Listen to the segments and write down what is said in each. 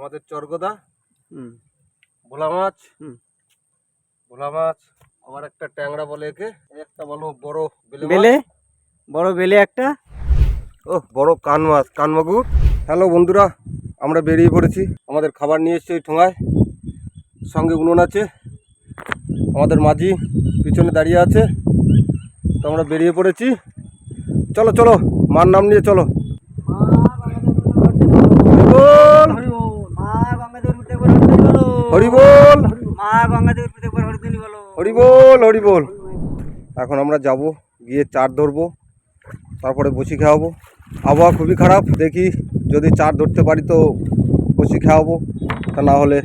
আমাদের চরগোদা, ভোলা মাছ, ভোলা মাছ, আবার একটা ট্যাংরা বলে একে, একটা বলো বড় বেলে, বড় বেলে একটা, ও বড় কান মাছ, কান মাগুর। হ্যালো বন্ধুরা, আমরা বেরিয়ে পড়েছি। আমাদের খাবার নিয়ে এসছে ওই ঠোঙায়, সঙ্গে উনুন আছে। আমাদের মাঝি পিছনে দাঁড়িয়ে আছে। তো আমরা বেরিয়ে পড়েছি। চলো চলো, মার নাম নিয়ে চলো। হরিবোল, হরিবোল, হরিবোল। এখন আমরা যাব, গিয়ে চার ধরবো, তারপরে বসি খাওয়াবো। আবহাওয়া খুবই খারাপ, দেখি যদি চার ধরতে পারি তো বসি খাওয়াবো, তা না হলে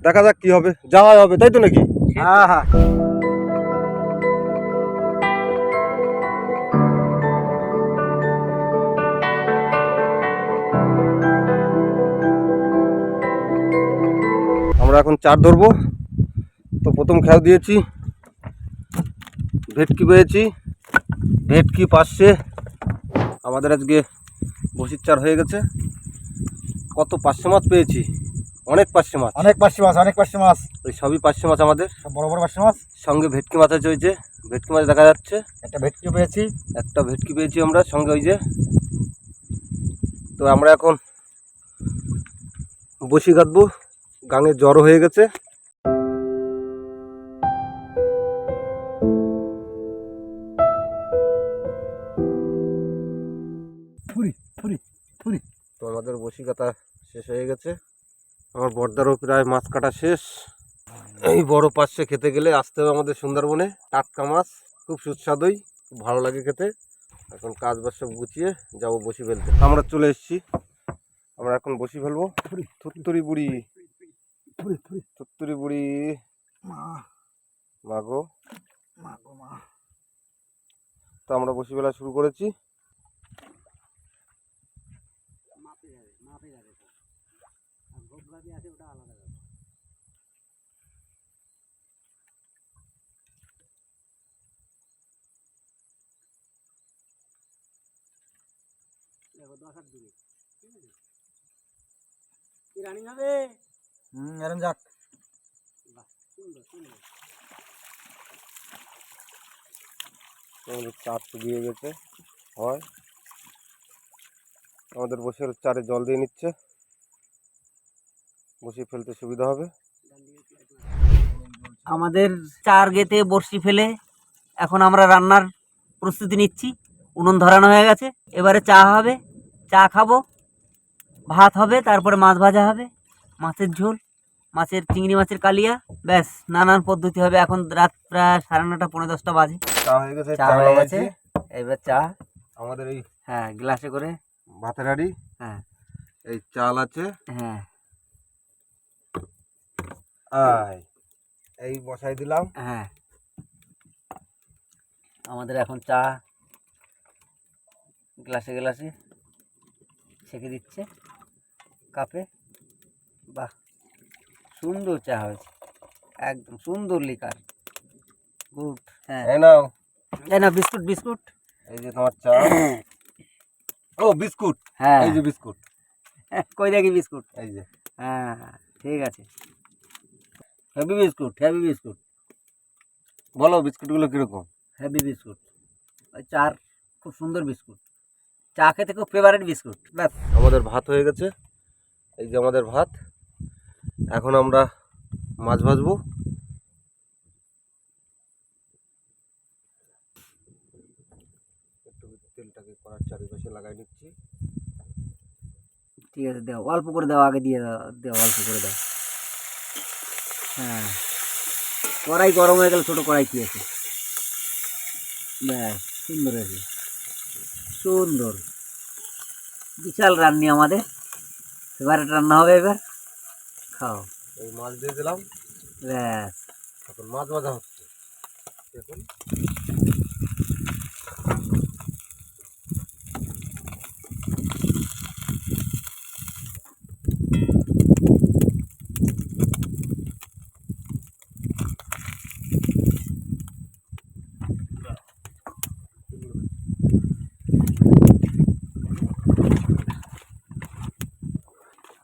দেখা যাক কি হবে, যাওয়া হবে, তাই তো নাকি? হ্যাঁ হ্যাঁ। আমরা এখন চার ধরবো। তো প্রথম খেয়াও দিয়েছি, ভেটকি পেয়েছি, ভেটকি পাশে। আমাদের আজকে বসির চার হয়ে গেছে। কত পার্শে মাছ পেয়েছি, অনেক পার্শে মাছ, অনেক পার্শে মাছ, অনেক পার্শে মাছ, ওই সবই পার্শে মাছ আমাদের, সব বড় বড় পার্শে মাছ। সঙ্গে ভেটকি মাছ আছে, ওই যে ভেটকি মাছ দেখা যাচ্ছে। একটা ভেটকি পেয়েছি, একটা ভেটকি পেয়েছি আমরা, সঙ্গে ওই যে। তো আমরা এখন বসি কাটবো, গাঙে জ্বর হয়ে গেছে। তো আমাদের বসি কাটা শেষ হয়ে গেছে। আমার বর্দারও প্রায় মাছ কাটা শেষ। এই বড় পার্শে খেতে গেলে আসতে হবে আমাদের সুন্দরবনে। টাটকা মাছ, খুব সুস্বাদুই, খুব ভালো লাগে খেতে। এখন কাজ বাজ সব গুছিয়ে যাবো বসি ফেলতে। আমরা চলে এসেছি, আমরা এখন বসি ফেলবো। থুত্তুরি বুড়ি, থুত্তুরি বুড়ি, মাগো। তো আমরা বসি ফেলা শুরু করেছি। এরম যাক। আমাদের চার শুকিয়ে গেছে, হয় আমাদের বসির চারে জল দিয়ে নিচ্ছে, বসি ফেলতে সুবিধা হবে। আমাদের চার গেতে বড়শি ফেলে এখন আমরা রান্নার প্রস্তুতি নিচ্ছি। উনুন ধরানো হয়ে গেছে, এবারে চা হবে, চা খাবো, ভাত হবে, তারপরে মাছ ভাজা হবে, মাছের ঝোল, মাছের চিংড়ি মাছের কালিয়া, ব্যাস নানান পদ্ধতি হবে। এখন রাত প্রায় 9:30 পৌনে 10টা বাজে। চা হয়ে গেছে, চা হয়ে গেছে, এবার চা আমাদের এই হ্যাঁ গ্লাসে করে, ভাতের হাঁড়ি, হ্যাঁ এই চাল আছে, হ্যাঁ এই বসাই দিলাম। হ্যাঁ। আমাদের এখন চা গ্লাসে গ্লাসে ছেঁকে দিচ্ছে কাপে। বাহ, সুন্দর চা হয়েছে, একদম সুন্দর লিকার, গুড। হ্যাঁ এই নাও, এই না বিস্কুট, বিস্কুট, এই যে তোমার চা। ও বিস্কুট, হ্যাঁ এই যে বিস্কুট, কই দেখি বিস্কুট, এই যে। হ্যাঁ ঠিক আছে, হেভি বিস্কুট, হেভি বিস্কুট, বলো বিস্কুটগুলো কিরকম? হেভি বিস্কুট, ওই চার খুব সুন্দর বিস্কুট, চা খেতে খুব ফেভারিট বিস্কুট। ব্যাস আমাদের ভাত হয়ে গেছে, এই যে আমাদের ভাত। এখন আমরা মাছ ভাজবো। একটু তেলটাকে কড়ার চারিপাশে লাগাই নিচ্ছি। ঠিক আছে, দাও অল্প করে দাও, আগে দিয়ে দাও, দাও অল্প করে দাও। হ্যাঁ, কড়াই গরম হয়ে গেলে ছোটো কড়াই কি আছে, ব্যাস সুন্দর হয়েছে, সুন্দর, বিশাল রান্নি আমাদের, ফেভারিট রান্না হবে এবার, খাও। এই মাছ দিয়ে দিলাম, ব্যাস এখন মাছ ভাজা হচ্ছে। দেখুন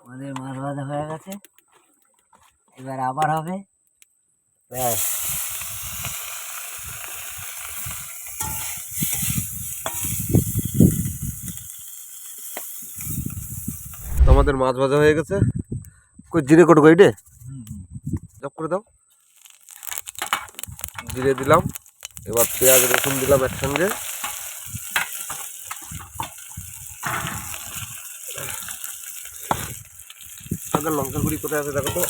আমাদের মাছ ভাজা হয়ে গেছে, এবার আবার হবে। ব্যাস, আমাদের মাছ ভাজা হয়ে গেছে। কই জিরে কটুকু এইটে জব করে দাও। জিরে দিলাম, এবার পেঁয়াজ রসুন দিলাম একসঙ্গে। লঙ্কার গুঁড়ি কোথায় আছে দেখো তো।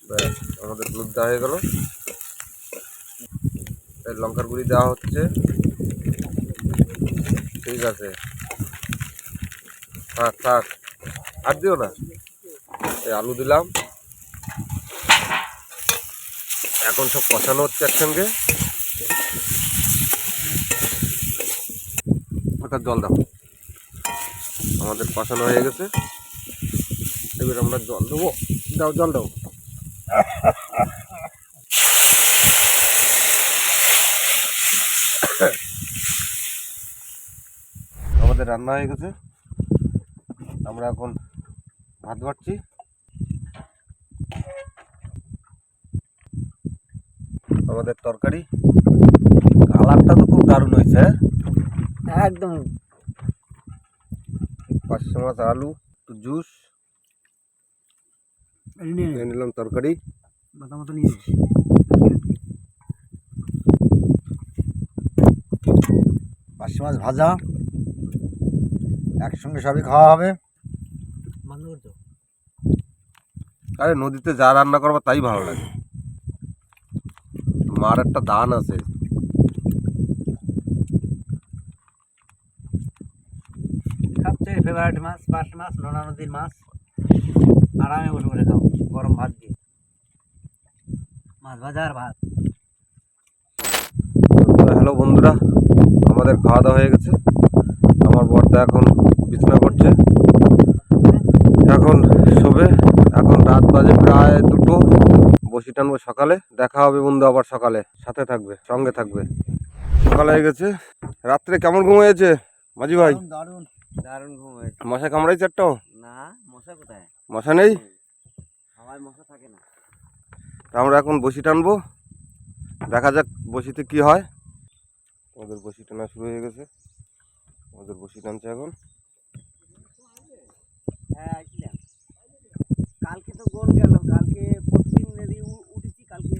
ব্যাস, আমাদের হলুদ দেওয়া হয়ে গেল, লঙ্কার গুঁড়ি দেওয়া হচ্ছে। ঠিক আছে, থাক থাক, আর দিও না। এই আলু দিলাম, এখন সব কষানো হচ্ছে একসঙ্গে। ওটা জল দাও, আমাদের কষানো হয়ে গেছে। এবার আমরা জল দেবো, দাও জল দাও। আমাদের রান্না হয়ে গেছে, আমরা এখন ভাত বাড়ছি। আমাদের তরকারি কালারটা তো খুব দারুণ হয়েছে। একদম। 500 মাছ আলু, একটু জুস নিলাম, তরকারি মতো নিয়ে পার্শে মাছ ভাজা, একসঙ্গে সবই খাওয়া হবে। বন্ধ করছো? আরে নদীতে যা রান্না করবো তাই ভালো লাগে। মার একটা দান আছে। সবচেয়ে ফেভারিট মাছ পার্শে মাছ, নোনা নদীর মাছ। আরামে বসে বসে খাও গরম ভাত দিয়ে, মাছ ভাজা আর ভাত। হ্যালো বন্ধুরা, আমাদের খাওয়া দাওয়া হয়ে গেছে। আমার বড়দা এখন বিছানা করছে, এখন শোবে। এখন রাত বাজে প্রায় 2টো। বসি টানবো সকালে। দেখা হবে বন্ধু আবার সকালে, সাথে থাকবে, সঙ্গে থাকবে। সকালে হয়ে গেছে। রাত্রে কেমন ঘুম হয়েছে মাঝি ভাই? দারুণ দারুণ ঘুম হয়েছে। মশা কামড়াইছে একটাও? না, মশা কোথায়? মশা নেই? হাওয়ায় মশা থাকে না। আমরা এখন বসি টানবো, দেখা যাক বসিতে কি হয়। আমাদের বসি টানা শুরু হয়ে গেছে, আমাদের বসি টানছে এখন। হ্যাঁ, আসলাম কালকে, তো গোন গেল কালকে। প্রতিদিন নদী উঠেছি কালকে।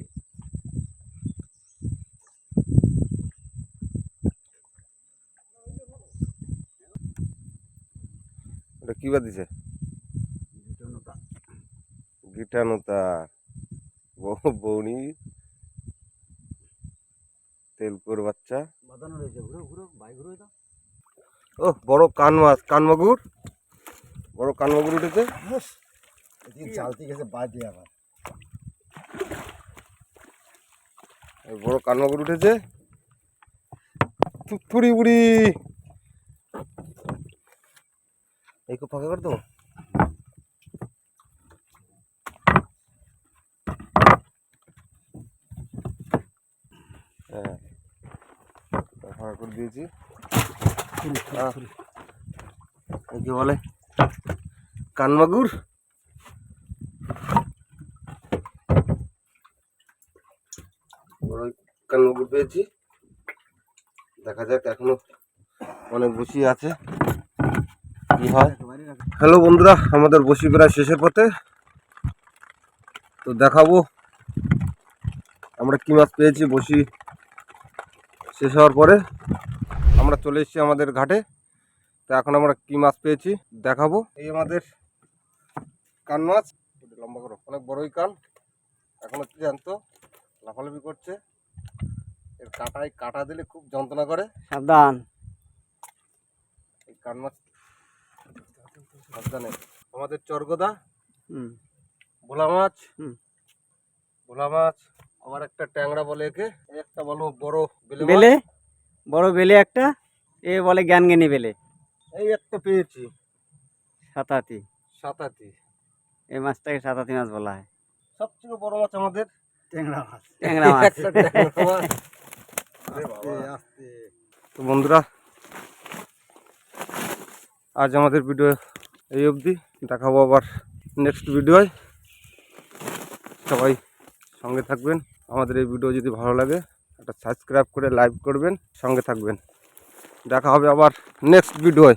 এটা কি বা দিছে? গিটানোতা বৌনি তেলকুর বাচ্চা। বাঁধানো রয়েছে, ঘুরো ঘুরো ভাই, ঘুরো তো। ও বড় কান মাছ, কানমাগুর, বড় কানমাগুর উঠেছে। এদিকে চালতে গেছে বাজে আবার। এই বড় কানমাগুর উঠেছে। থুড়ি বুড়ি, এই খুব ফাঁকা করে দেবো। হ্যাঁ, ফাঁকা করে দিয়েছি। কি বলে, কানমাগুর। বড় কানমাগুর পেয়েছি, দেখা যাক, এখনো অনেক বসি আছে, কি হয়। হ্যালো বন্ধুরা, আমাদের বসি প্রায় শেষের পথে। তো দেখাবো আমরা কি মাছ পেয়েছি। বসি শেষ হওয়ার পরে আমরা চলে এসেছি আমাদের ঘাটে। তো এখন আমরা কি মাছ পেয়েছি দেখাবো। এই আমাদের কান মাছ, লম্বা করো, অনেক বড়ই কান। এখন হচ্ছে জানতো লাফালাফি করছে। এর কাঁটায় কাটা দিলে খুব যন্ত্রণা করে, সাবধান। এই কান মাছ সাবধানে। আমাদের চরগোদা, ভোলা মাছ, ভোলা মাছ। আমার একটা ট্যাংরা বলে একে, একটা বলো বড় বেলে মাছ। বেলে, বড় বেলে একটা, এ বলে জ্ঞানজ্ঞানী বেলে। এই একটা পেয়েছি, সাতাতি। সাতাতি। এই মাছটাকে সাতাতি মাছ বলা হয়। সবথেকে বড় মাছ আমাদের ট্যাংরা মাছ। ট্যাংরা মাছ। একটা ট্যাংরা মাছ। আস্তে আস্তে তো বন্ধুরা, আজ আমাদের ভিডিও এই অবধি। দেখাবো আবার নেক্সট ভিডিওয়। সবাই সঙ্গে থাকবেন। আমাদের এই ভিডিও যদি ভালো লাগে একটা সাবস্ক্রাইব করে লাইক করবেন, সঙ্গে থাকবেন। দেখা হবে আবার নেক্সট ভিডিওয়।